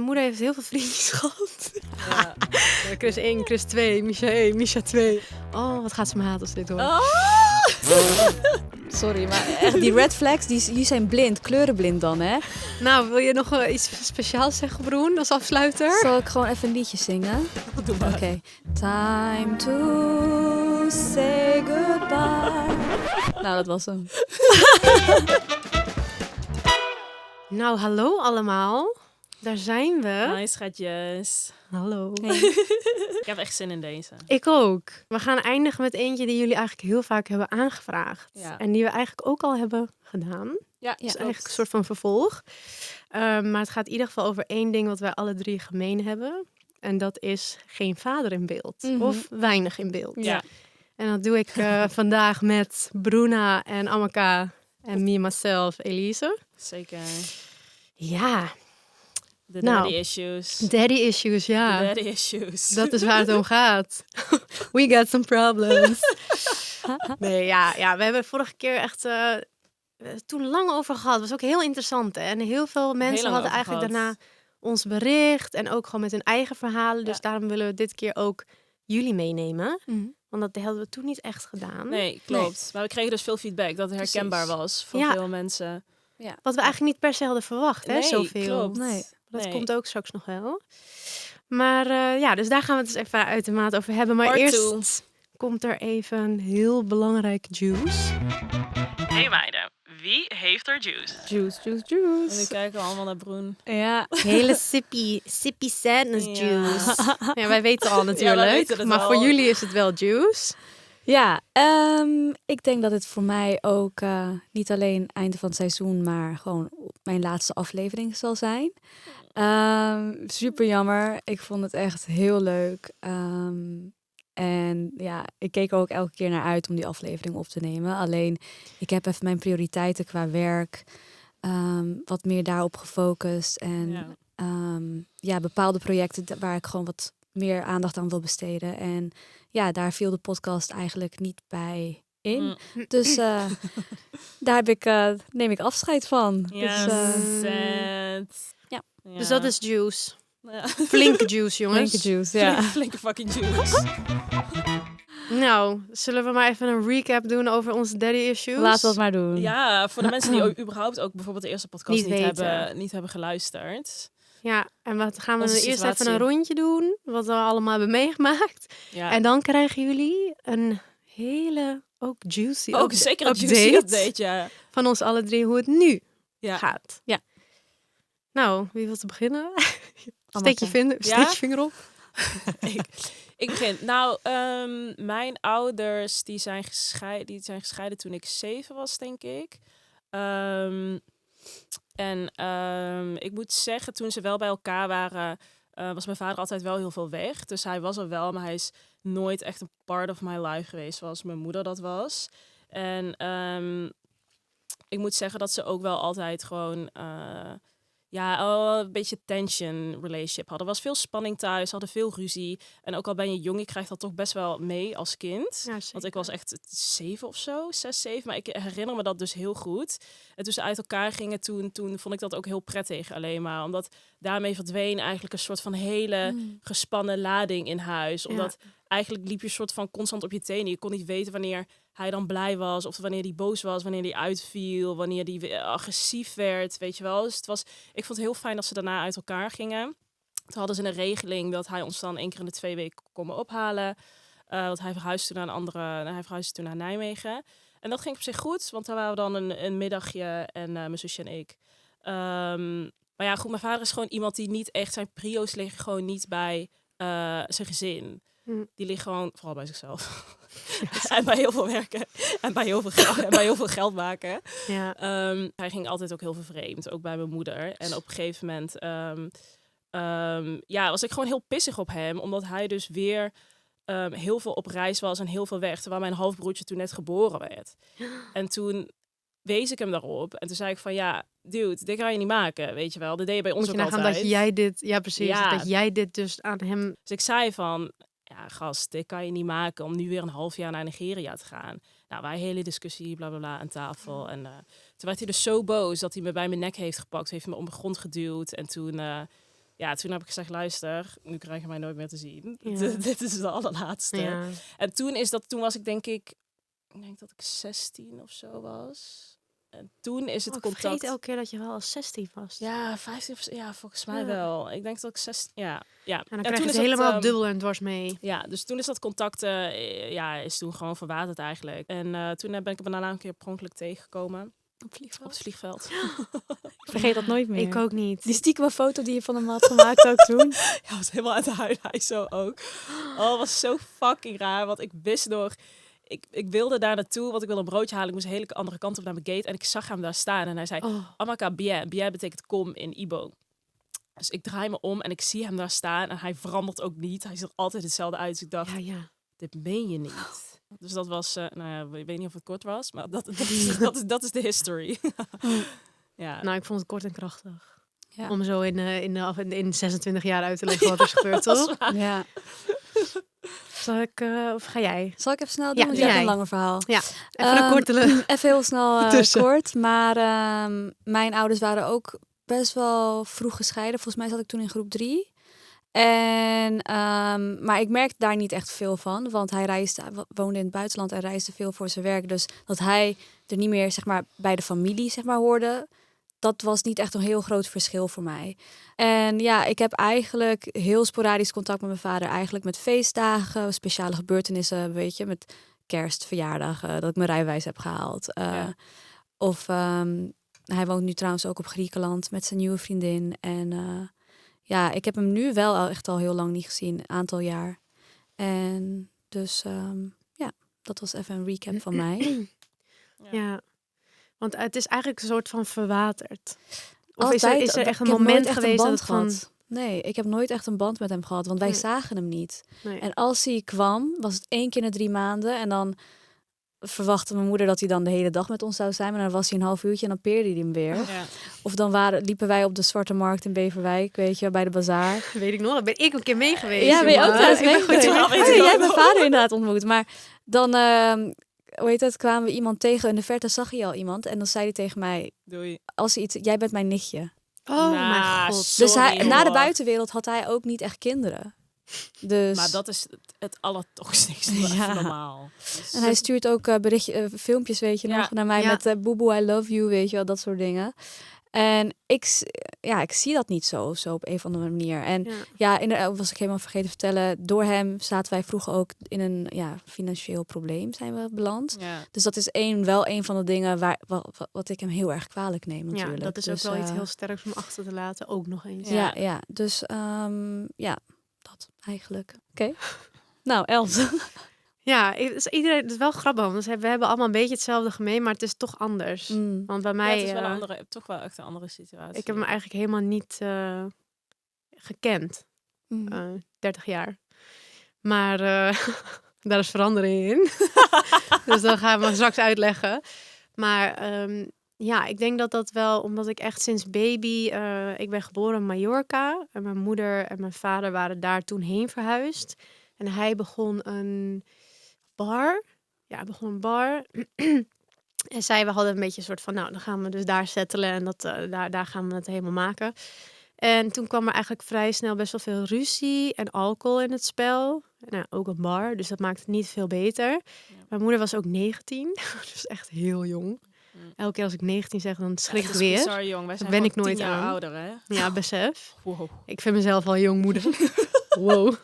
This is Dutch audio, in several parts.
mijn moeder heeft heel veel vriendjes gehad. Ja. Chris 1, Chris 2, Misha 1, Misha 2. Oh, wat gaat ze me haten als ze dit hoort. Oh! Sorry, maar echt die red flags, die zijn blind, kleurenblind dan, hè? Nou, wil je nog iets speciaals zeggen, Broen, als afsluiter? Zal ik gewoon even een liedje zingen? Doe maar. Oké. Time to say goodbye. Nou, dat was hem. Nou, hallo allemaal. Daar zijn we. Hi, schatjes. Hallo. Ik heb echt zin in deze. Ik ook. We gaan eindigen met eentje die jullie eigenlijk heel vaak hebben aangevraagd. Ja. En die we eigenlijk ook al hebben gedaan. Ja, Dus eigenlijk een soort van vervolg. Maar het gaat in ieder geval over één ding wat wij alle drie gemeen hebben. En dat is geen vader in beeld. Mhm. Of weinig in beeld. Ja. En dat doe ik vandaag met Bruna en Amaka en me, myself, Elise. Zeker. Ja, De Nou. daddy issues. daddy issues, ja. De daddy issues. Dat is waar het om gaat. We got some problems. Nee, ja, we hebben vorige keer echt toen lang over gehad. Was ook heel interessant. Hè? En heel veel mensen lang hadden over eigenlijk gehad. daarna ons bericht. En ook gewoon met hun eigen verhalen. Dus Ja. daarom willen we dit keer ook jullie meenemen. Mhm. Want dat hadden we toen niet echt gedaan. Nee, klopt. Maar we kregen dus veel feedback dat het herkenbaar was voor Ja. veel mensen. Wat we eigenlijk niet per se hadden verwacht. Hè? Nee, Zoveel. klopt. Nee. Dat Nee. komt ook straks nog wel. Maar ja, dus daar gaan we het dus even uitermate over hebben. Maar Part eerst two. komt er even een heel belangrijk juice. Hey meiden, wie heeft er juice? Juice, juice, En nu juice. kijken we allemaal naar Broen. Ja. Hele sippy sadness Ja. juice. Ja, wij weten al natuurlijk. weten het maar al. voor jullie is het wel juice. Ja, ik denk dat het voor mij ook niet alleen einde van het seizoen, maar gewoon mijn laatste aflevering zal zijn. Super jammer. Ik vond het echt heel leuk. En ja, ik keek er ook elke keer naar uit om die aflevering op te nemen. Alleen, ik heb even mijn prioriteiten qua werk wat meer daarop gefocust. En Ja. bepaalde projecten waar ik gewoon wat meer aandacht aan wil besteden. En ja, daar viel de podcast eigenlijk niet bij in. Mm. Dus daar neem ik afscheid van. Ja, Dus, sad. ja. Dus dat is juice. Ja. Flinke juice, jongens. flinke juice, ja. Flinke fucking juice. Nou, zullen we maar even een recap doen over onze daddy issues? Laten we het maar doen. Ja, voor de mensen die überhaupt ook bijvoorbeeld de eerste podcast Niet weten. niet hebben geluisterd. Ja, en wat gaan we Onze nu eerst situatie. even een rondje doen. Wat we allemaal hebben meegemaakt. Ja. En dan krijgen jullie een hele, ook juicy ook zeker een juicy update, ja. van ons alle drie hoe het nu Ja. gaat. Ja. Nou, wie wil te beginnen? Amaka. Steek je vinger op. Ik begin. Nou, mijn ouders die zijn gescheiden toen ik 7 was, denk ik. Ik moet zeggen, toen ze wel bij elkaar waren, was mijn vader altijd wel heel veel weg. Dus hij was er wel, maar hij is nooit echt een part of my life geweest zoals mijn moeder dat was. En ik moet zeggen dat ze ook wel altijd gewoon een beetje tension relationship hadden. Er was veel spanning thuis, hadden veel ruzie. En ook al ben je jong, je krijgt dat toch best wel mee als kind. Ja, Want ik was echt 7 of zo, 6, 7. Maar ik herinner me dat dus heel goed. En toen ze uit elkaar gingen, toen vond ik dat ook heel prettig alleen maar. Omdat daarmee verdween eigenlijk een soort van hele gespannen lading in huis. Omdat eigenlijk liep je een soort van constant op je tenen. Je kon niet weten wanneer hij dan blij was, of wanneer hij boos was, wanneer hij uitviel, wanneer hij weer agressief werd, weet je wel. Dus ik vond het heel fijn dat ze daarna uit elkaar gingen. Toen hadden ze een regeling dat hij ons dan 1 keer in de 2 weken kon ophalen. Want hij verhuisde toen naar Nijmegen. En dat ging op zich goed, want daar waren we dan een middagje en mijn zusje en ik. Maar ja, goed, mijn vader is gewoon iemand die niet echt, zijn prio's liggen gewoon niet bij zijn gezin. Die ligt gewoon vooral bij zichzelf. En bij heel veel werken. En bij heel veel geld maken. Ja. Hij ging altijd ook heel veel vreemd. Ook bij mijn moeder. En op een gegeven moment was ik gewoon heel pissig op hem. Omdat hij dus weer heel veel op reis was en heel veel weg. Terwijl mijn halfbroertje toen net geboren werd. En toen wees ik hem daarop. En toen zei ik van ja, dude, dit kan je niet maken. Weet je wel, dat deed je bij ons Moet je ook nagaan altijd. dat jij dit, ja precies, Ja. dat jij dit dus aan hem... Dus ik zei van, ja gast, dit kan je niet maken om nu weer een half jaar naar Nigeria te gaan. Nou, wij hele discussie, bla bla bla, aan tafel. En toen werd hij dus zo boos dat hij me bij mijn nek heeft gepakt. Heeft me om de grond geduwd. En toen Ja, toen heb ik gezegd, luister, nu krijg je mij nooit meer te zien. Ja. Dit is de allerlaatste. Ja. En toen was ik denk dat ik 16 of zo was. En toen is het Ik vergeet contact... elke keer dat je wel als 16 was. Ja, 15 of ja, volgens mij Ja. wel. Ik denk dat ik 16... Ja. En dan En krijg je toen het is helemaal dat, dubbel en dwars mee. Ja, dus toen is dat contact is toen gewoon verwaterd eigenlijk. En toen ben ik hem daarna een keer per ongeluk tegengekomen op het vliegveld. Ik vergeet dat nooit meer. Ik ook niet. Die stiekeme foto die je van hem had gemaakt ook toen. Ja, was helemaal uit de huid. Hij zo ook. Oh, het was zo fucking raar. Want ik wist nog... Ik wilde daar naartoe, want ik wilde een broodje halen. Ik moest een hele andere kant op naar mijn gate. En ik zag hem daar staan. En hij zei, Amaka bien. Bien betekent kom in Ibo. Dus ik draai me om en ik zie hem daar staan. En hij verandert ook niet. Hij ziet er altijd hetzelfde uit. Dus ik dacht, Ja. dit meen je niet. Dus dat was, ik weet niet of het kort was. Maar dat is de history. Ja. Nou, ik vond het kort en krachtig. Ja. Om zo in 26 jaar uit te leggen wat er is gebeurd, toch? Ja. Zal ik, of ga jij? Zal ik even snel doen? Ja, Want doe je hebt jij. een langer verhaal. Ja, even een korte... Even heel snel Tussen. kort. Maar mijn ouders waren ook best wel vroeg gescheiden. Volgens mij zat ik toen in groep 3. Maar ik merkte daar niet echt veel van. Want hij woonde in het buitenland en reisde veel voor zijn werk. Dus dat hij er niet meer zeg maar, bij de familie zeg maar, hoorde... Dat was niet echt een heel groot verschil voor mij. En ja, ik heb eigenlijk heel sporadisch contact met mijn vader. Eigenlijk met feestdagen, speciale gebeurtenissen, weet je, met kerst, verjaardagen, dat ik mijn rijbewijs heb gehaald. Of hij woont nu trouwens ook op Griekenland met zijn nieuwe vriendin. En ik heb hem nu wel echt al heel lang niet gezien, een aantal jaar. En dus dat was even een recap van mij. Ja, want het is eigenlijk een soort van verwaterd. Of Altijd, is er echt een ik heb nooit moment echt een geweest dat band het van... gehad. Nee, ik heb nooit echt een band met hem gehad, want wij Nee. zagen hem niet. Nee. En als hij kwam, was het 1 keer in de 3 maanden. En dan verwachtte mijn moeder dat hij dan de hele dag met ons zou zijn. Maar dan was hij een half uurtje en dan peerde hij hem weer. Ja. Of dan liepen wij op de Zwarte Markt in Beverwijk, weet je, bij de bazaar. Weet ik nog, daar ben ik een keer mee geweest. Ja, ben je ook jongen. thuis Ik ben mee goed geweest? wel, weet Oh, ik jij ook hebt mijn nog. vader inderdaad ontmoet. Maar dan, kwamen we iemand tegen. In de verte zag je al iemand. En dan zei hij tegen mij, Doei. als hij iets, jij bent mijn nichtje. Oh Nou, mijn god. sorry, Dus na de hoor. buitenwereld had hij ook niet echt kinderen. Dus... Maar dat is het allertoxische. Ja. Ja. Normaal. Dus- En hij stuurt ook filmpjes, weet je Ja. nog, naar mij Ja. met Boeboe, I love you, weet je wel, dat soort dingen. En ik zie dat niet zo op een of andere manier. En was ik helemaal vergeten te vertellen, door hem zaten wij vroeger ook in een financieel probleem zijn we beland. Ja. Dus dat is wel een van de dingen wat ik hem heel erg kwalijk neem natuurlijk. Ja, dat is Dus, ook wel iets heel sterks om achter te laten. Ook nog eens. Ja. Dus dat eigenlijk. Oké. Nou, Els. Ja, het is wel grappig. Want we hebben allemaal een beetje hetzelfde gemeen, maar het is toch anders. Mm. Want bij Ja, mij, het is wel toch wel echt een andere situatie. ik heb hem eigenlijk helemaal niet gekend. Mm. 30 jaar. Maar daar is verandering in. Dus dat gaan we straks uitleggen. Maar ik denk dat wel, omdat ik echt sinds baby... ik ben geboren in Mallorca. En mijn moeder en mijn vader waren daar toen heen verhuisd. En hij begon een bar. Ja, hij begon een bar. En we hadden een beetje een soort van... Nou, dan gaan we dus daar settelen. En daar gaan we het helemaal maken. En toen kwam er eigenlijk vrij snel best wel veel ruzie en alcohol in het spel. Nou, ook een bar, dus dat maakt het niet veel beter. Mijn moeder was ook 19, dus echt heel jong. Elke keer als ik 19 zeg, dan schrik ik weer. Bizar, jong. Wij zijn ben ik gewoon nooit 10 jaar aan. ouder, hè? Ja, besef. Wow. Ik vind mezelf al jong moeder. Wow.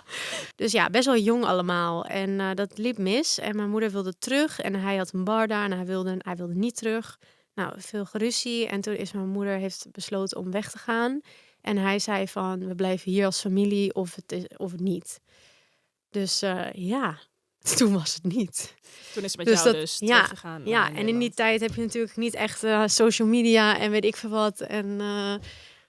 Dus ja, best wel jong allemaal. En dat liep mis. En mijn moeder wilde terug. En hij had een bar daar en hij wilde niet terug. Nou, veel geruzie. En toen is mijn moeder heeft besloten om weg te gaan. En hij zei van, we blijven hier als familie of het niet. Dus toen was het niet. Toen is het met Dus jou dat- dus ja, teruggegaan. Ja, naar en in die Nederland. tijd heb je natuurlijk niet echt social media en weet ik veel wat. En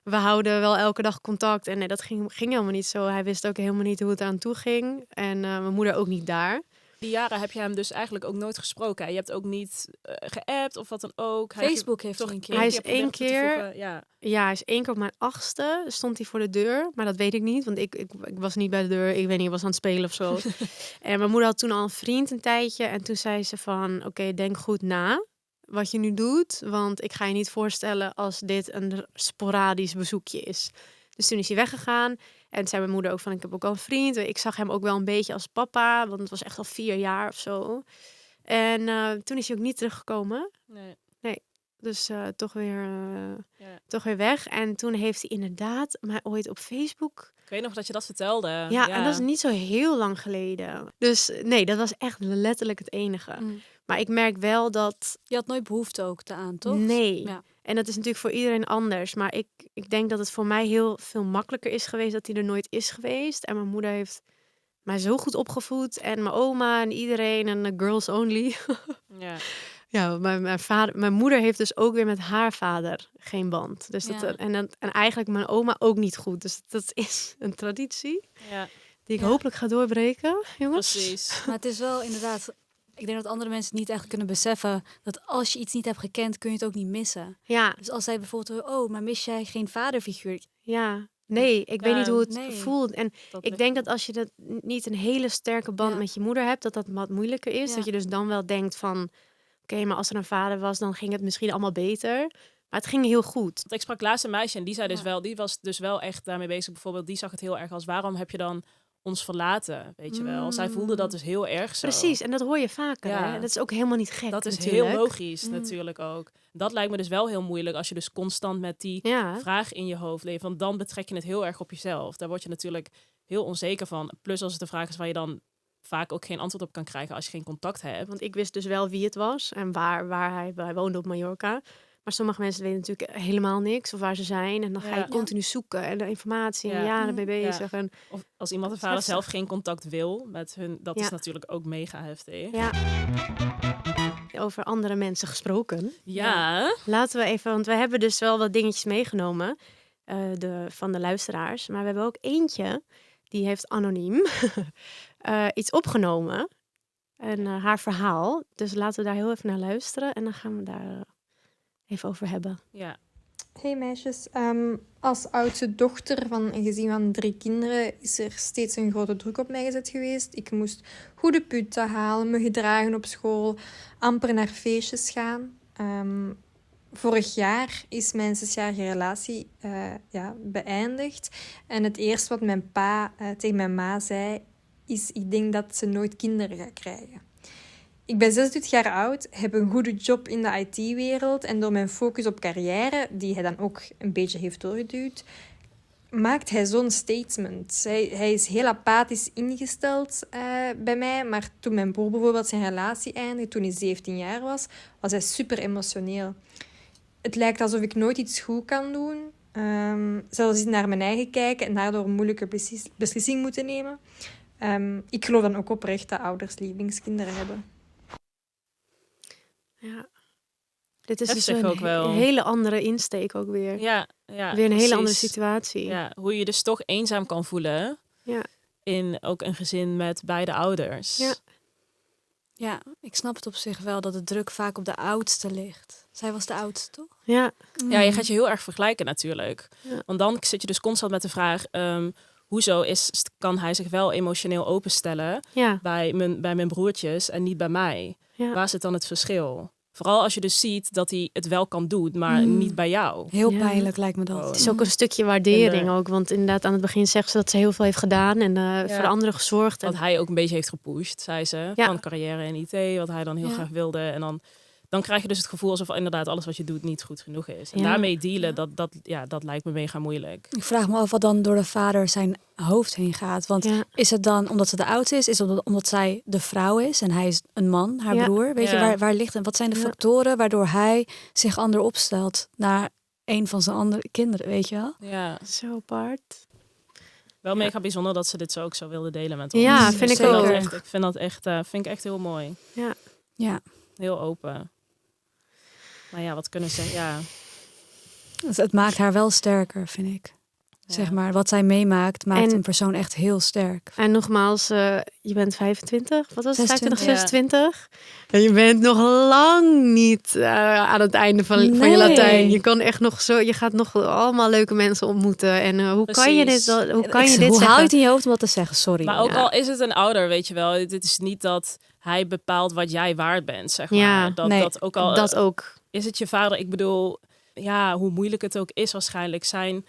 we houden wel elke dag contact. En nee, dat ging helemaal niet zo. Hij wist ook helemaal niet hoe het aan toe ging. En mijn moeder ook niet daar. Die jaren heb je hem dus eigenlijk ook nooit gesproken. hè? Je hebt ook niet geappt of wat dan ook. Facebook heeft toch hem een keer. Hij is proberen één toe te keer- voegen. Ja. Ja, hij is 1 keer op mijn 8e. Stond hij voor de deur. Maar dat weet ik niet. Want ik was niet bij de deur. Ik weet niet, ik was aan het spelen of zo. En mijn moeder had toen al een vriend een tijdje. En toen zei ze van, oké, denk goed na wat je nu doet. Want ik ga je niet voorstellen als dit een sporadisch bezoekje is. Dus toen is hij weggegaan. En zei mijn moeder ook van, ik heb ook al een vriend. Ik zag hem ook wel een beetje als papa, want het was echt al 4 jaar of zo. En toen is hij ook niet teruggekomen. Nee. Dus toch weer weg. En toen heeft hij inderdaad mij ooit op Facebook... Ik weet nog dat je dat vertelde. Ja, en dat is niet zo heel lang geleden. Dus nee, dat was echt letterlijk het enige. Maar ik merk wel dat... Je had nooit behoefte ook aan, toch? Nee. Ja. En dat is natuurlijk voor iedereen anders. Maar ik denk dat het voor mij heel veel makkelijker is geweest dat hij er nooit is geweest. En mijn moeder heeft mij zo goed opgevoed. En mijn oma en iedereen. En girls only. Ja. Ja, mijn moeder heeft dus ook weer met haar vader geen band. Dus en eigenlijk mijn oma ook niet goed. Dus dat is een traditie die ik hopelijk ga doorbreken, jongens. Precies. Maar het is wel inderdaad... Ik denk dat andere mensen niet echt kunnen beseffen dat als je iets niet hebt gekend, kun je het ook niet missen. Ja. Dus als zij bijvoorbeeld, maar mis jij geen vaderfiguur? Ja. Nee, ik weet niet hoe het voelt. En Dat ik denk dat als je dat niet een hele sterke band met je moeder hebt, dat wat moeilijker is. Dat je dus dan wel denkt van, oké, maar als er een vader was, dan ging het misschien allemaal beter. Maar het ging heel goed. Want ik sprak laatst een meisje en die zei dus wel, die was dus wel echt daarmee bezig. Bijvoorbeeld, die zag het heel erg als, waarom heb je dan ons verlaten, weet je wel. Zij voelde dat dus heel erg zo. Precies, en dat hoor je vaker. Ja. Hè? Dat is ook helemaal niet gek. Dat is natuurlijk. heel logisch natuurlijk ook. Dat lijkt me dus wel heel moeilijk als je dus constant met die vraag in je hoofd leeft. Want dan betrek je het heel erg op jezelf. Daar word je natuurlijk heel onzeker van. Plus als het de vraag is waar je dan vaak ook geen antwoord op kan krijgen als je geen contact hebt. Want ik wist dus wel wie het was en waar hij woonde op Mallorca. Maar sommige mensen weten natuurlijk helemaal niks of waar ze zijn. En dan ga je continu zoeken en de informatie en daarmee bezig. En of als iemand de vader zelf geen contact wil met hun, dat is natuurlijk ook mega heftig. Ja. Over andere mensen gesproken. Ja. Laten we even, want we hebben dus wel wat dingetjes meegenomen van de luisteraars. Maar we hebben ook eentje, die heeft anoniem iets opgenomen. En haar verhaal. Dus laten we daar heel even naar luisteren. En dan gaan we daar even over hebben. Ja. Hey meisjes, als oudste dochter van een gezin van 3 kinderen is er steeds een grote druk op mij gezet geweest. Ik moest goede putten halen, me gedragen op school, amper naar feestjes gaan. Vorig jaar is mijn 6-jarige relatie beëindigd. En het eerste wat mijn pa tegen mijn ma zei, is: ik denk dat ze nooit kinderen gaat krijgen. Ik ben 26 jaar oud, heb een goede job in de IT-wereld en door mijn focus op carrière, die hij dan ook een beetje heeft doorgeduwd, maakt hij zo'n statement. Hij is heel apathisch ingesteld bij mij, maar toen mijn broer bijvoorbeeld zijn relatie eindigde, toen hij 17 jaar was, was hij super emotioneel. Het lijkt alsof ik nooit iets goed kan doen, zelfs naar mijn eigen kijken en daardoor een moeilijke beslissing moeten nemen. Ik geloof dan ook oprecht dat ouders lievelingskinderen hebben. Ja. Dit is Heftig dus een ook wel. hele andere insteek ook weer. Ja, weer een hele andere situatie. Ja, hoe je dus toch eenzaam kan voelen. Ja. In ook een gezin met beide ouders. Ja. Ja, ik snap het op zich wel dat de druk vaak op de oudste ligt. Zij was de oudste, toch? Ja. Ja, je gaat je heel erg vergelijken natuurlijk. Ja. Want dan zit je dus constant met de vraag, hoezo kan hij zich wel emotioneel openstellen bij mijn broertjes en niet bij mij? Ja. Waar zit dan het verschil? Vooral als je dus ziet dat hij het wel kan doen, maar niet bij jou. Heel pijnlijk lijkt me dat. Het is ook een stukje waardering ook. Want inderdaad aan het begin zegt ze dat ze heel veel heeft gedaan. En voor de anderen gezorgd. Wat hij ook een beetje heeft gepusht, zei ze. Van carrière en IT, wat hij dan heel graag wilde. En dan krijg je dus het gevoel alsof inderdaad alles wat je doet niet goed genoeg is. En daarmee dealen, dat lijkt me mega moeilijk. Ik vraag me af wat dan door de vader zijn hoofd heen gaat. Want is het dan omdat ze de oudste is? Is het omdat zij de vrouw is en hij is een man, haar broer? Weet je, waar ligt het? Wat zijn de factoren waardoor hij zich anders opstelt naar een van zijn andere kinderen, weet je wel? Ja. Zo apart. Wel mega bijzonder dat ze dit zo ook zo wilde delen met ons. Ja, vind ik ook. Ik vind dat echt heel mooi. Ja. Heel open. Maar ja, wat kunnen ze... Ja. Dus het maakt haar wel sterker, vind ik. Zeg maar, wat zij meemaakt, maakt een persoon echt heel sterk. En nogmaals, je bent 25, wat was het? 25, 26? Ja. En je bent nog lang niet aan het einde van je Latijn. Je kan echt nog je gaat nog allemaal leuke mensen ontmoeten. En hoe kan je dit zeggen? Hoe haal je het in je hoofd om dat te zeggen? Sorry. Maar ook al is het een ouder, weet je wel. Dit is niet dat hij bepaalt wat jij waard bent, zeg maar. Ja, dat ook. Is het je vader? Ik bedoel, ja, hoe moeilijk het ook is waarschijnlijk. Zijn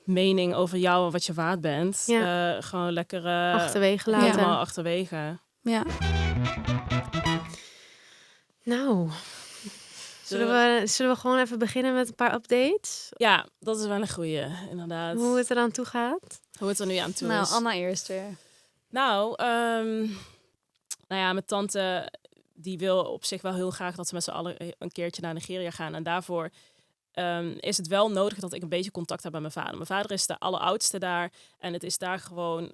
mening over jou en wat je waard bent. Ja. Gewoon lekker Achterwege laten. helemaal achterwege. Ja. Nou, zullen we gewoon even beginnen met een paar updates? Ja, dat is wel een goeie, inderdaad. Hoe het eraan toe gaat? Hoe het er nu aan toe Nou, is. Anna eerst weer. Nou, mijn tante die wil op zich wel heel graag dat ze met z'n allen een keertje naar Nigeria gaan. En daarvoor is het wel nodig dat ik een beetje contact heb met mijn vader. Mijn vader is de alleroudste daar. En het is daar gewoon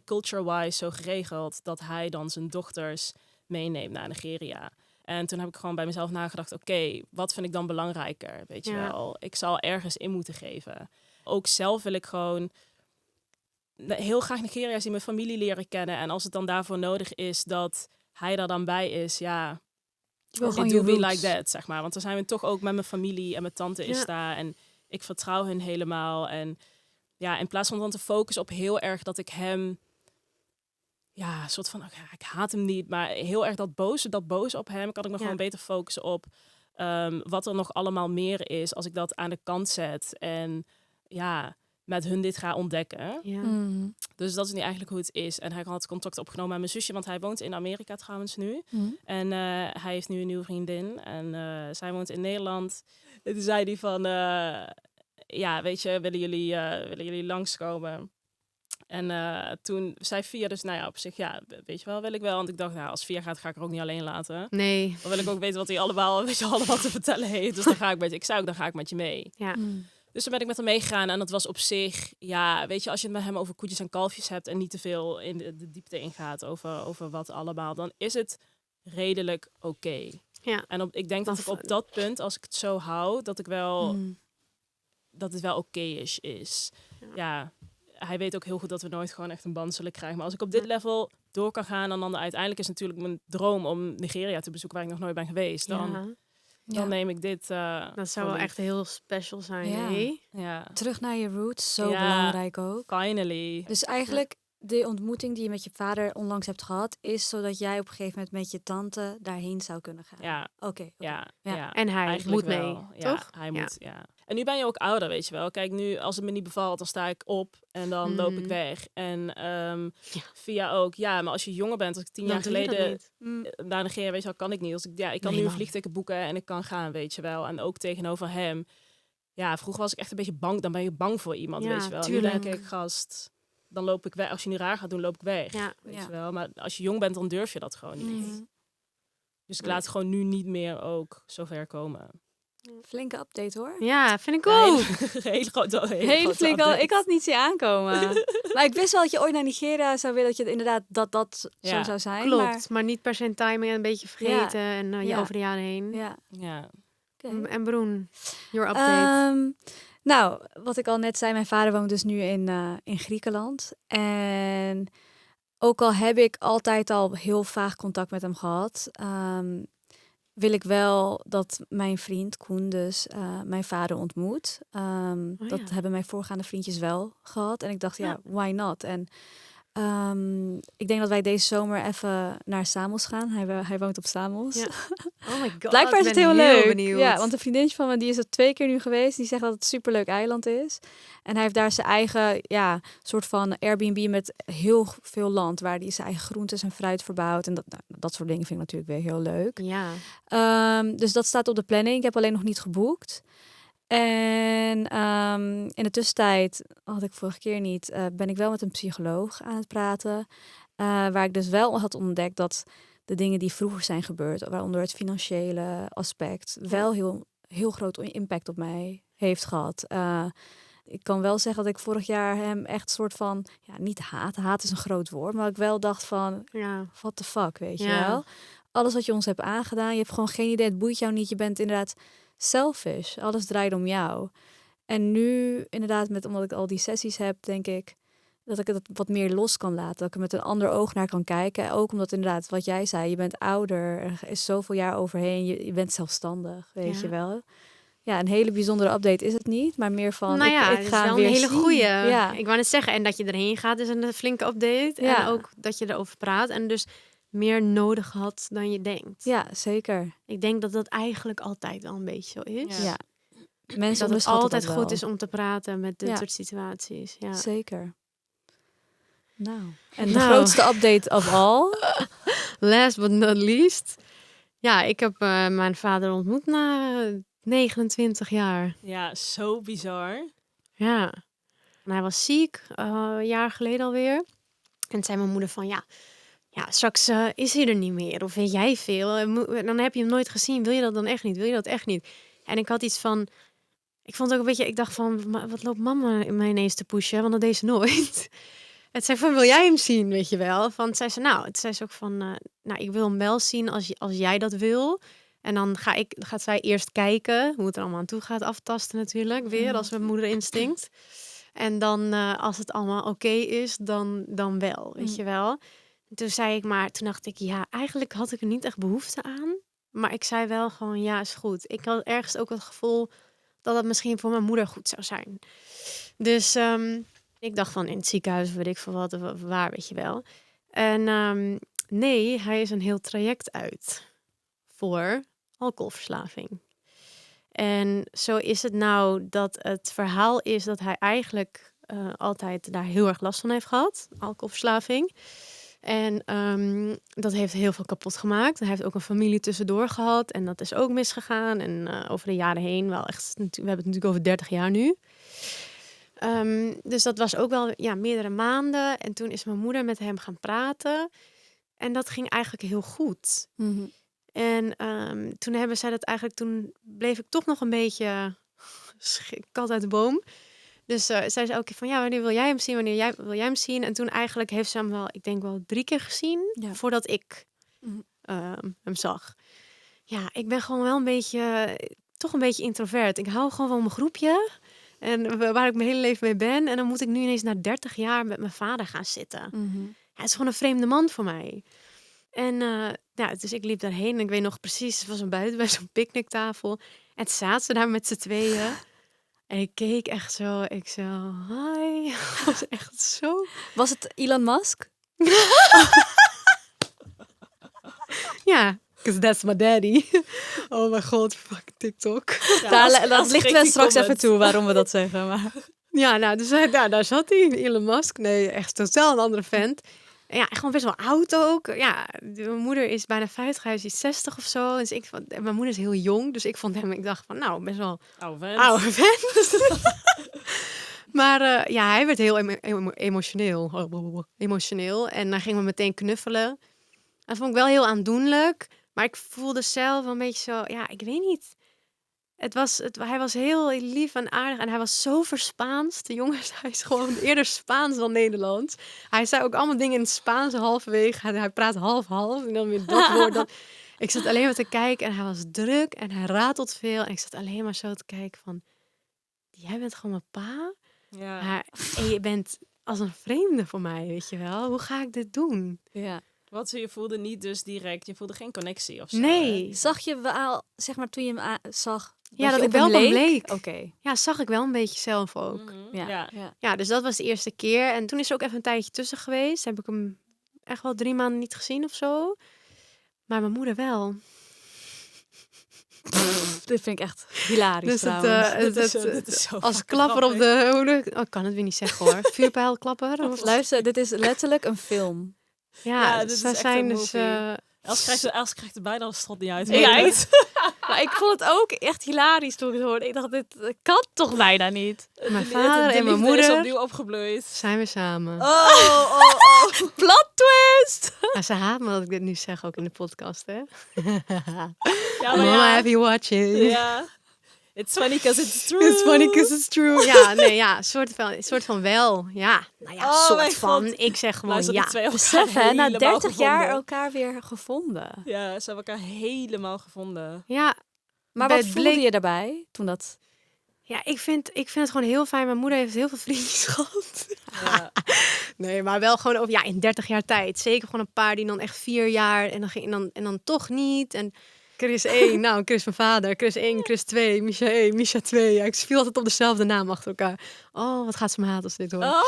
culture-wise zo geregeld dat hij dan zijn dochters meeneemt naar Nigeria. En toen heb ik gewoon bij mezelf nagedacht, oké, wat vind ik dan belangrijker? Weet je wel, ik zal ergens in moeten geven. Ook zelf wil ik gewoon heel graag Nigeria zien, mijn familie leren kennen. En als het dan daarvoor nodig is dat hij daar dan bij is, ja, Je wil it gewoon do je be roots. like that, zeg maar. Want dan zijn we toch ook met mijn familie en mijn tante is daar. En ik vertrouw hun helemaal. En ja, in plaats van dan te focussen op heel erg dat ik hem, ja, een soort van, ik haat hem niet, maar heel erg dat boze op hem, kan ik me gewoon beter focussen op wat er nog allemaal meer is als ik dat aan de kant zet. En ja, met hun dit ga ontdekken. Ja. Mm. Dus dat is niet eigenlijk hoe het is. En hij had contact opgenomen met mijn zusje, want hij woont in Amerika trouwens nu. Mm. En hij heeft nu een nieuwe vriendin. En zij woont in Nederland. En toen zei hij van, ja, weet je, willen jullie langskomen? En toen zei Via dus, nou ja, op zich, ja, weet je wel, wil ik wel. Want ik dacht, nou, als Via gaat, ga ik er ook niet alleen laten. Nee. Dan wil ik ook weten wat hij allemaal te vertellen heeft. Dus dan ga ik met je, dan ga ik met je mee. Ja. Mm. Dus toen ben ik met hem meegegaan en dat was op zich, ja, weet je, als je het met hem over koetjes en kalfjes hebt en niet te veel in de diepte ingaat over wat allemaal, dan is het redelijk oké. Ja. En ik denk dat ik op dat punt, als ik het zo hou, dat ik wel, Mm. dat het wel oké-ish is. Ja, hij weet ook heel goed dat we nooit gewoon echt een band zullen krijgen. Maar als ik op dit level door kan gaan en dan uiteindelijk is natuurlijk mijn droom om Nigeria te bezoeken, waar ik nog nooit ben geweest, dan neem ik dit. Dat zou wel echt heel special zijn. Ja. Nee? Ja, Terug naar je roots, zo Ja. belangrijk ook. finally. Dus eigenlijk, de ontmoeting die je met je vader onlangs hebt gehad, is zodat jij op een gegeven moment met je tante daarheen zou kunnen gaan. Ja, Oké. ja, Ja. ja. En hij Eigenlijk moet wel. mee, Ja, toch? hij Ja. moet, ja. En nu ben je ook ouder, weet je wel. Kijk, nu als het me niet bevalt, dan sta ik op en dan loop ik weg. En Via ook. Ja, maar als je jonger bent, als ik 10 jaar Dan doe je dat geleden niet. naar Nigeria, weet je wel, kan ik niet. Als ik kan Nee, nu een man. vliegticket boeken en ik kan gaan, weet je wel. En ook tegenover hem. Ja, vroeger was ik echt een beetje bang. Dan ben je bang voor iemand, Ja, weet je wel. tuurlijk. Nu denk ik, gast, dan loop ik weg. Als je nu raar gaat doen, loop ik weg. Ja. Weet Ja. je wel. Maar als je jong bent, dan durf je dat gewoon niet. Mm. Dus ik laat het gewoon nu niet meer ook zover komen. Flinke update hoor. Ja, vind ik Ja, ook. hele grote Hele grote flinke. update. Ik had niet zien aankomen. Maar ik wist wel dat je ooit naar Nigeria zou willen, dat je inderdaad dat zo Ja, zou zijn. Klopt, maar niet per se timing een beetje vergeten en je Ja. over de jaren heen. Maar, ja. Ja. Oké. En Broen, your update. Nou, wat ik al net zei, mijn vader woont dus nu in Griekenland. En ook al heb ik altijd al heel vaag contact met hem gehad, wil ik wel dat mijn vriend Koen dus mijn vader ontmoet. Dat ja. hebben mijn voorgaande vriendjes wel gehad. En ik dacht, ja, Ja. why not? En ik denk dat wij deze zomer even naar Samos gaan. Hij woont op Samos. Ja. Oh my god, Blijkbaar is ik het ben heel leuk. benieuwd. Ja, want een vriendinnetje van me die is er 2 keer nu geweest. Die zegt dat het een superleuk eiland is. En hij heeft daar zijn eigen soort van Airbnb met heel veel land. Waar hij zijn eigen groentes en fruit verbouwt. En dat soort dingen vind ik natuurlijk weer heel leuk. Ja. Dus dat staat op de planning. Ik heb alleen nog niet geboekt. En in de tussentijd, had ik vorige keer niet, ben ik wel met een psycholoog aan het praten. Waar ik dus wel had ontdekt dat de dingen die vroeger zijn gebeurd, waaronder het financiële aspect, wel heel groot impact op mij heeft gehad. Ik kan wel zeggen dat ik vorig jaar hem echt soort van, niet haat is een groot woord, maar ik wel dacht van, Ja. what the fuck, weet je Ja. wel? Alles wat je ons hebt aangedaan, je hebt gewoon geen idee, het boeit jou niet, je bent inderdaad selfish, alles draait om jou. En nu inderdaad, omdat ik al die sessies heb, denk ik dat ik het wat meer los kan laten. Dat ik er met een ander oog naar kan kijken. Ook omdat inderdaad, wat jij zei, je bent ouder. Er is zoveel jaar overheen. Je bent zelfstandig, weet je wel. Ja, een hele bijzondere update is het niet. Maar meer van, Nou ja, ik het is ga hem wel weer een hele zien. goeie. Ja. Ik wou net zeggen, en dat je erheen gaat is een flinke update. Ja. En ook dat je erover praat. En dus meer nodig had dan je denkt. Ja, zeker. Ik denk dat dat eigenlijk altijd wel een beetje zo is. Ja. Mensen Dat het onderschatten altijd dat goed wel. is om te praten met dit Ja. soort situaties. Ja. Zeker. Nou, en de Nou. grootste update of all? Last but not least. Ja, ik heb mijn vader ontmoet na 29 jaar. Ja, zo bizar. Ja. En hij was ziek, een jaar geleden alweer. En toen zei mijn moeder van, ja straks is hij er niet meer. Of weet jij veel. Dan heb je hem nooit gezien. Wil je dat dan echt niet? Wil je dat echt niet? En ik had iets van... Ik vond ook een beetje... Ik dacht van, wat loopt mama in mij ineens te pushen? Want dat deed ze nooit. Het zei van, wil jij hem zien? Weet je wel. Van, het zei ze ook van... nou, ik wil hem wel zien als jij dat wil. En dan gaat zij eerst kijken hoe het er allemaal aan toe gaat. Aftasten natuurlijk. Weer als mijn moeder instinct. En dan als het allemaal oké is, dan wel. Weet je wel. Toen zei ik maar, toen dacht ik, ja, eigenlijk had ik er niet echt behoefte aan. Maar ik zei wel gewoon, ja, is goed. Ik had ergens ook het gevoel dat het misschien voor mijn moeder goed zou zijn. Dus ik dacht van in het ziekenhuis, weet ik veel wat, waar, weet je wel. En nee, hij is een heel traject uit voor alcoholverslaving. En zo is het nou dat het verhaal is dat hij eigenlijk altijd daar heel erg last van heeft gehad, alcoholverslaving. En dat heeft heel veel kapot gemaakt. Hij heeft ook een familie tussendoor gehad. En dat is ook misgegaan. En over de jaren heen, wel echt, we hebben het natuurlijk over 30 jaar nu. Dus dat was ook wel meerdere maanden. En toen is mijn moeder met hem gaan praten. En dat ging eigenlijk heel goed. En toen hebben zij dat eigenlijk, toen bleef ik toch nog een beetje kat uit de boom. Dus zij zei ook van, ja, wanneer wil jij hem zien? Wanneer wil jij hem zien? En toen eigenlijk heeft ze hem wel, ik denk wel 3 keer gezien, voordat ik hem zag. Ja, ik ben gewoon wel toch een beetje introvert. Ik hou gewoon van mijn groepje. En waar ik mijn hele leven mee ben. En dan moet ik nu ineens na 30 jaar met mijn vader gaan zitten. Hij is gewoon een vreemde man voor mij. En dus ik liep daarheen en ik weet nog precies, het was een buiten bij zo'n picknicktafel. En toen zaten ze daar met z'n tweeën. En ik keek echt zo, ik zo, hi. Het was echt zo. Was het Elon Musk? Ja, because that's my daddy. Oh mijn god, fuck TikTok. Ja, Dat lichten we die straks even comment. toe waarom we dat zeggen. Maar... Ja, nou, dus daar zat hij, Elon Musk. Nee, echt totaal een andere vent. Ja, gewoon best wel oud ook. Ja, mijn moeder is bijna 50, hij is 60 of zo. Dus mijn moeder is heel jong, dus ik dacht van, nou, best wel oude vent. Maar hij werd heel emotioneel. En dan gingen we meteen knuffelen. Dat vond ik wel heel aandoenlijk. Maar ik voelde zelf een beetje zo, ja, ik weet niet. Hij was heel lief en aardig en hij was zo verspaanst. De jongens, hij is gewoon eerder Spaans dan Nederlands. Hij zei ook allemaal dingen in het Spaans halverwege. Hij praat half-half en dan weer dat woord. Ik zat alleen maar te kijken en hij was druk en hij ratelt veel. En ik zat alleen maar zo te kijken van, jij bent gewoon mijn pa? Ja. Maar, en je bent als een vreemde voor mij, weet je wel. Hoe ga ik dit doen? Ja. Wat je voelde niet dus direct, je voelde geen connectie of zo. Nee. Zag je wel, zeg maar, toen je hem zag... Ja, dat je ik op hem wel op hem leek. Oké. Ja, zag ik wel een beetje zelf ook. Ja. Ja, dus dat was de eerste keer. En toen is er ook even een tijdje tussen geweest. Heb ik hem echt wel 3 maanden niet gezien of zo. Maar mijn moeder wel. Dit vind ik echt hilarisch Dus trouwens. Dit is zo als fucking klapper op grappig. de... Oh, ik kan het weer niet zeggen hoor. Vuurpijlklapper. Of... Luister, dit is letterlijk een film. Ja, dit dus is zij echt zijn een dus... movie. Els krijgt er bijna een strot niet uit. Ja, Nee. Maar ik vond het ook echt hilarisch toen ik het hoorde. Ik dacht, dit kan toch bijna niet? Mijn vader en mijn is moeder opnieuw opgebloeid. zijn weer samen. Oh. Plot twist! Maar ze haat me dat ik dit nu zeg, ook in de podcast, hè? Ja, maar Mama, ja. have you watching? Ja. It's funny because it's true. It's funny because it's true. Ja, nee, ja, soort van wel. Ja, nou ja, Oh, mijn soort van. God. Ik zeg gewoon Luister, ja. die twee elkaar Besef hè, na helemaal 30 jaar gevonden. elkaar weer gevonden. Ja, ze hebben elkaar helemaal gevonden. Ja, Maar bij wat het voelde bleek- je daarbij toen dat... ja, ik vind het gewoon heel fijn. Mijn moeder heeft heel veel vriendjes gehad. Ja. Nee, maar wel gewoon over, in 30 jaar tijd. Zeker gewoon een paar die dan echt 4 jaar en dan toch niet. En Chris 1, nou, Chris mijn vader. Chris 1, Chris 2, Misha 1, Misha 2. Ja, ik viel altijd op dezelfde naam achter elkaar. Oh, wat gaat ze me haten als dit hoor. Oh.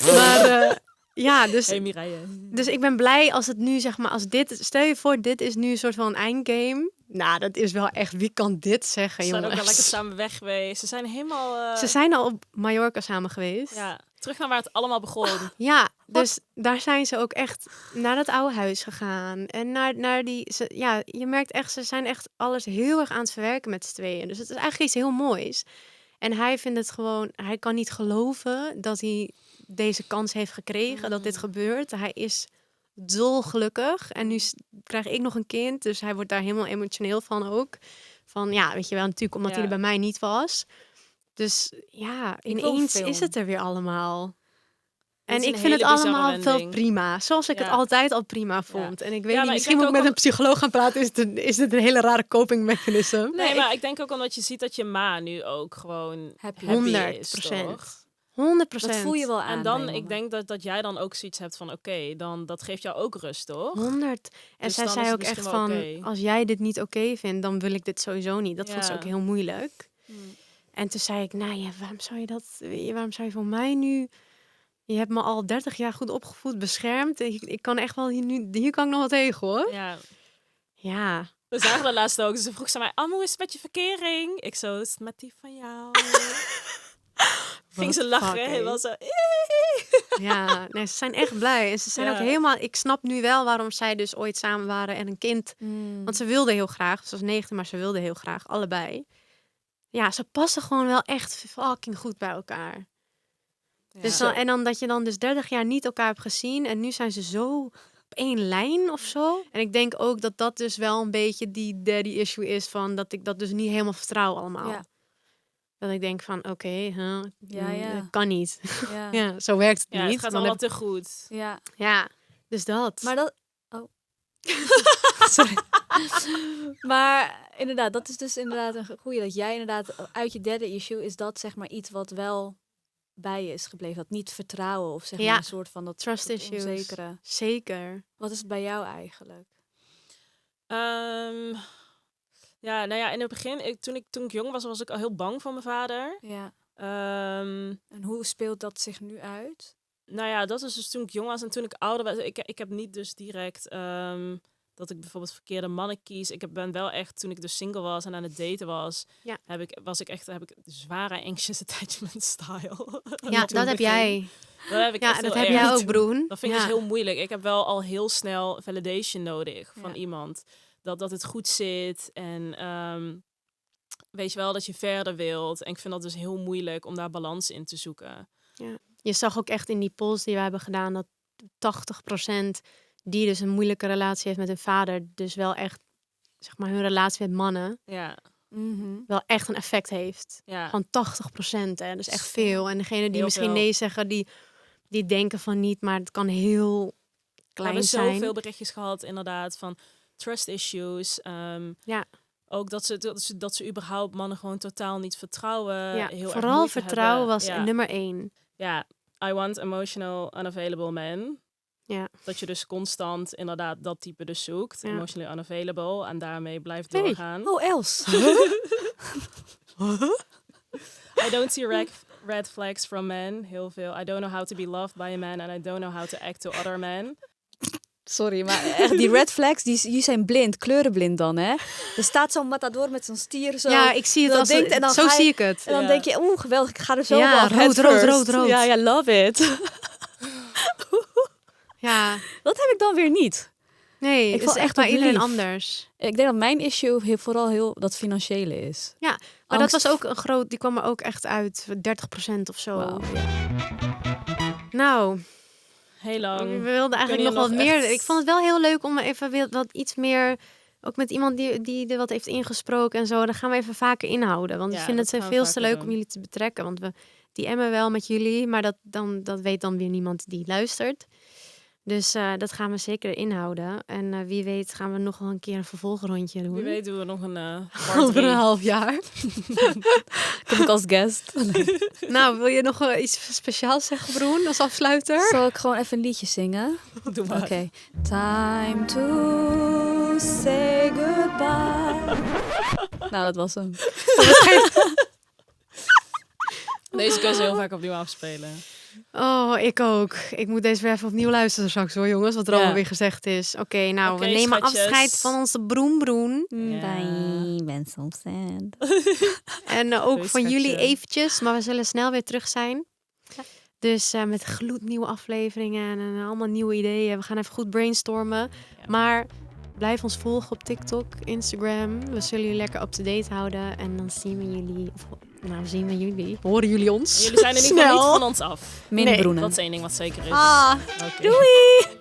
Maar ja, dus... Hey Mireille. Dus ik ben blij als het nu, zeg maar, stel je voor, dit is nu een soort van een eindgame. Nou, dat is wel echt... Wie kan dit zeggen, Ze zijn ook jongens? wel lekker samen weg geweest. Ze zijn helemaal... Ze zijn al op Mallorca samen geweest. Ja, terug naar waar het allemaal begon. Ja, dus daar zijn ze ook echt naar dat oude huis gegaan. En naar die... Ja, je merkt echt, ze zijn echt alles heel erg aan het verwerken met z'n tweeën. Dus het is eigenlijk iets heel moois. En hij vindt het gewoon... Hij kan niet geloven dat hij deze kans heeft gekregen, dat dit gebeurt. Hij is dolgelukkig. En nu krijg ik nog een kind, dus hij wordt daar helemaal emotioneel van ook. Van ja, weet je wel, natuurlijk omdat hij er bij mij niet was. Dus ja, wil ineens film. is het er weer allemaal. Dit En is ik een vind het hele bizarre allemaal veel wending. prima. Zoals ik het Ja. altijd al prima vond. En ik weet Ja, niet, maar misschien ik moet ik denk met ook een psycholoog gaan praten. Is dit een hele rare coping mechanism? Nee, maar ik denk ook omdat je ziet dat je ma nu ook gewoon Happy. happy is, toch? 100%. Dat voel je wel aan. En dan, bij ik mama. denk dat jij dan ook zoiets hebt van, oké, dan dat geeft jou ook rust, toch? 100. En Dus zij dan is zei het ook echt misschien wel van, oké. als jij dit niet oké vindt, dan wil ik dit sowieso niet. Dat vond ze Ja. ook heel moeilijk. En toen zei ik, nou ja, waarom zou je voor mij nu... Je hebt me al 30 jaar goed opgevoed, beschermd. Ik kan echt wel hier kan ik nog wel tegen, hoor. Ja. Ja. We zagen de laatste ook. Dus ze vroeg ze mij, hoe is het met je verkering? Ik zo, is het met die van jou? Ging ze lachen, fuck, helemaal zo. Ja, nee, ze zijn echt blij. En ze zijn Ja. ook helemaal... Ik snap nu wel waarom zij dus ooit samen waren en een kind. Want ze wilde heel graag. Ze was 19, maar ze wilde heel graag. Allebei. Ja, ze passen gewoon wel echt fucking goed bij elkaar. Ja. Dus dan, en dan dat je dan dus 30 jaar niet elkaar hebt gezien. En nu zijn ze zo op één lijn of zo. En ik denk ook dat dat dus wel een beetje die daddy issue is. Van dat ik dat dus niet helemaal vertrouw allemaal. Ja. Dat ik denk van, oké, Ja. dat kan niet. Ja. Ja, zo werkt het Ja, niet. het gaat Dan allemaal heb- te goed. Ja. Ja, dus dat. Maar dat... Oh. Sorry. Maar inderdaad, dat is dus inderdaad een goeie. Dat jij inderdaad uit je derde issue... is dat zeg maar iets wat wel bij je is gebleven. Dat niet vertrouwen of zeg maar Ja. een soort van... dat Trust dat issues. onzekere. Zeker. Wat is het bij jou eigenlijk? Ja, nou ja, in het begin, toen ik jong was, was ik al heel bang voor mijn vader. Ja. Ehm, En hoe speelt dat zich nu uit? Nou ja, dat is dus toen ik jong was en toen ik ouder was. Ik heb niet dus direct dat ik bijvoorbeeld verkeerde mannen kies. Ben wel echt, toen ik dus single was en aan het daten was, Ja. heb ik zware anxious attachment style. Ja, Toen dat heb begin. jij. Dat heb ik Ja, echt dat heel heb erg. jij ook, Broen. Dat vind ik ja. dus heel moeilijk. Ik heb wel al heel snel validation nodig van Ja. iemand. Dat het goed zit en weet je wel, dat je verder wilt. En ik vind dat dus heel moeilijk om daar balans in te zoeken. Je zag ook echt in die polls die we hebben gedaan dat 80% die dus een moeilijke relatie heeft met hun vader, dus wel echt, zeg maar, hun relatie met mannen Ja, wel echt een effect heeft. ja. Van 80%, hè. Dus echt veel. En degene die Heel misschien veel. nee zeggen, die denken van niet, maar het kan heel We klein hebben zijn. zoveel berichtjes gehad, inderdaad, van trust issues. Ja. Ook dat ze überhaupt mannen gewoon totaal niet vertrouwen. Ja, heel erg vooral moeite vertrouwen hebben. was Ja. nummer 1. Ja, I want emotional unavailable men. Ja. Dat je dus constant inderdaad dat type dus zoekt. Ja. Emotionally unavailable. En daarmee blijft Hey. doorgaan. Oh, Els. I don't see red flags from men. Heel veel. I don't know how to be loved by a man. And I don't know how to act to other men. Sorry, maar echt, die red flags, die zijn blind, kleurenblind dan, hè? Er staat zo'n matador met zo'n stier zo. Ja, ik zie het dat als denkt, en dan zo ga je- zie ik het. En dan Ja. denk je, geweldig, ik ga er zo Ja, wel af. rood, head rood, first. rood, rood. Ja, ja, love it. Ja, Dat heb ik dan weer niet. nee, Ik het vond is echt echt bij op iedereen lief. anders. Ik denk dat mijn issue vooral heel dat financiële is. Ja, maar Angst. dat was ook een groot, die kwam er ook echt uit, 30% of zo. Wauw. Nou, Heel lang. we wilden eigenlijk Kun nog je wat nog meer. echt- Ik vond het wel heel leuk om even wat iets meer, ook met iemand die er wat heeft ingesproken en zo. Daar gaan we even vaker inhouden. Want Ja, ik vind dat het gaan we veel te vaker leuk doen. om jullie te betrekken. Want we DM'en wel met jullie, maar dat weet dan weer niemand die luistert. Dus dat gaan we zeker inhouden. En wie weet gaan we nog wel een keer een vervolgrondje doen. Wie weet doen we nog een part Over 3. een half jaar. Kom ik als guest. Nou, wil je nog iets speciaals zeggen, Broen, als afsluiter? Zal ik gewoon even een liedje zingen? Doe maar. Oké. Time to say goodbye. Nou, dat was hem. Deze kun je heel vaak opnieuw afspelen. Oh, ik ook. Ik moet deze weer even opnieuw luisteren straks hoor, jongens. Wat er Ja. allemaal weer gezegd is. Oké, nou, Oké, we nemen schatjes. afscheid van onze broen. Ja. Bye, ben so sad. En ook Doei, van jullie schatje. eventjes. Maar we zullen snel weer terug zijn. Dus met gloednieuwe afleveringen en allemaal nieuwe ideeën. We gaan even goed brainstormen. Ja. Maar blijf ons volgen op TikTok, Instagram. We zullen jullie lekker up-to-date houden. En dan zien we jullie... zien we jullie. Horen jullie ons? Jullie zijn in ieder geval Snel. niet van ons af. Minder Nee, broenen. Dat is één ding wat zeker is. Ah, Oké. Doei!